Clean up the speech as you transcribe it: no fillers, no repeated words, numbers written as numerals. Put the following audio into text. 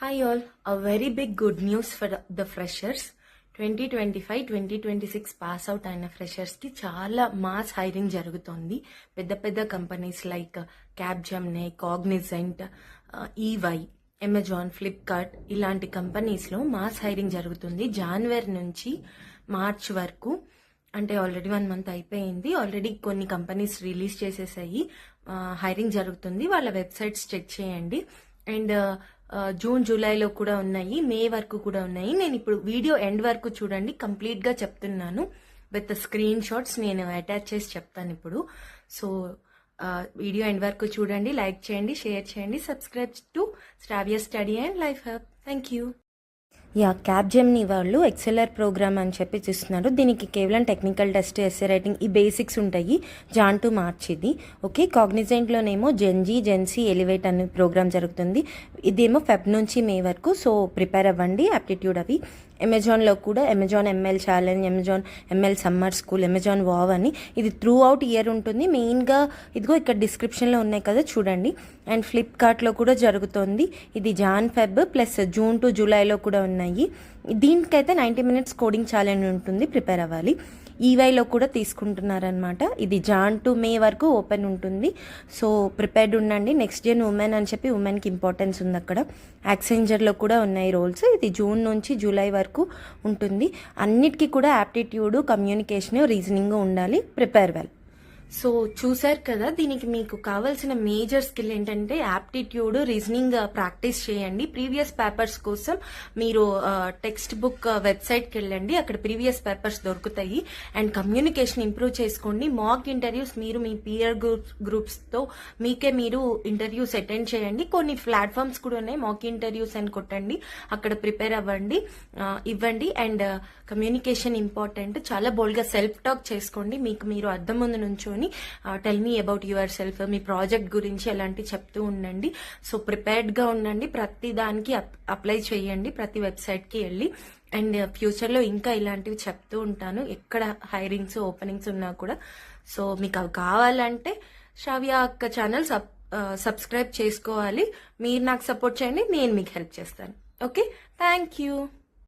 Hi all, a very big good news for the freshers. 2025-2026 pass out అయిన freshers కి చాలా mass hiring జరుగుతోంది. పెద్ద పెద్ద companies like Capgemini, Cognizant, EY, Amazon, Flipkart ఇలాంటి companies లో మాస్ హైరింగ్ జరుగుతుంది. జనవరి నుంచి మార్చ్ వరకు. అంటే ఆల్రెడీ 1 month అయిపోయింది. ఆల్రెడీ కొన్ని కంపెనీస్ రిలీజ్ చేసేసాయి. హైరింగ్ జరుగుతుంది. వాళ్ళ వెబ్సైట్స్ చెక్ చేయండి. అండ్ జూన్ జూలైలో కూడా ఉన్నాయి, మే వరకు కూడా ఉన్నాయి. నేను ఇప్పుడు వీడియో ఎండ్ వరకు చూడండి, కంప్లీట్ గా చెప్తున్నాను. విత్ స్క్రీన్ షాట్స్ నేను అటాచ్ చేసి చెప్తాను ఇప్పుడు. సో వీడియో ఎండ్ వరకు చూడండి, లైక్ చేయండి, షేర్ చేయండి, subscribe to Sravya study and life hub. Thank you. Capgemini వాళ్ళు ఎక్సెలర్ ప్రోగ్రామ్ అని చెప్పి చూస్తున్నారు. దీనికి కేవలం టెక్నికల్ టెస్ట్, ఎస్ఏ రైటింగ్, ఈ బేసిక్స్ ఉంటాయి. జాన్ టు మార్చ్ ఇది. ఓకే, కాగ్నిజెంట్లోనేమో జెన్జీ, జెన్సీ, ఎలివేట్ అనే ప్రోగ్రామ్ జరుగుతుంది. ఇదేమో ఫెబ్ నుంచి మే వరకు. సో ప్రిపేర్ అవ్వండి, యాప్టిట్యూడ్ అవి. అమెజాన్లో కూడా Amazon ML challenge, Amazon ML summer school, Amazon wow అని ఇది త్రూ అవుట్ ఇయర్ ఉంటుంది. మెయిన్గా ఇదిగో ఇక్కడ డిస్క్రిప్షన్లో ఉన్నాయి కదా, చూడండి. అండ్ ఫ్లిప్కార్ట్లో కూడా జరుగుతుంది. ఇది Jan, Feb plus June to జూలైలో కూడా ఉన్నాయి. దీనికైతే 90 minutes కోడింగ్ ఛాలెంజ్ ఉంటుంది, ప్రిపేర్ అవ్వాలి. ఈవైలో కూడా తీసుకుంటున్నారనమాట. ఇది జాన్ టు మే వరకు ఓపెన్ ఉంటుంది. సో ప్రిపేర్డ్ ఉండండి. నెక్స్ట్ జెన్ ఉమెన్ అని చెప్పి ఉమెన్కి ఇంపార్టెన్స్ ఉంది అక్కడ. యాక్సెంజర్లో కూడా ఉన్నాయి రోల్స్. ఇది జూన్ నుంచి జూలై వరకు ఉంటుంది. అన్నిటికీ కూడా యాప్టిట్యూడ్, కమ్యూనికేషన్, రీజనింగ్ ఉండాలి. Prepare well. సో చూసారు కదా, దీనికి మీకు కావాల్సిన మేజర్ స్కిల్ ఏంటంటే యాప్టిట్యూడ్, రీజనింగ్ ప్రాక్టీస్ చేయండి. ప్రీవియస్ పేపర్స్ కోసం మీరు టెక్స్ట్ బుక్ వెబ్సైట్కి వెళ్ళండి, అక్కడ ప్రీవియస్ పేపర్స్ దొరుకుతాయి. అండ్ కమ్యూనికేషన్ ఇంప్రూవ్ చేసుకోండి. మాక్ ఇంటర్వ్యూస్ మీరు మీ పియర్ గ్రూప్స్తో మీకే మీరు ఇంటర్వ్యూస్ అటెండ్ చేయండి. కొన్ని ప్లాట్ఫామ్స్ కూడా ఉన్నాయి, మాక్ ఇంటర్వ్యూస్ అని కొట్టండి, అక్కడ ప్రిపేర్ అవ్వండి, ఇవ్వండి. And communication important. చాలా బోల్డ్గా సెల్ఫ్ టాక్ చేసుకోండి. మీకు మీరు అద్దం ముందు నుంచో tell me about your self, me project గురించి అలాంటి చెప్తూ ఉండండి. సో ప్రిపేర్డ్ గా ఉండండి. ప్రతి దానికి అప్లై చేయండి, ప్రతి వెబ్సైట్ కి వెళ్ళి. అండ్ ఫ్యూచర్ లో ఇంకా ఇలాంటివి చెప్తూ ఉంటాను, ఎక్కడ హైరింగ్స్, ఓపెనింగ్స్ ఉన్నా కూడా. సో మీకు అవి కావాలంటే శ్రావ్య అక్క ఛానల్ సబ్స్క్రైబ్ చేసుకోవాలి. మీరు నాకు సపోర్ట్ చేయండి, నేను మీకు హెల్ప్ చేస్తాను. Okay, thank you.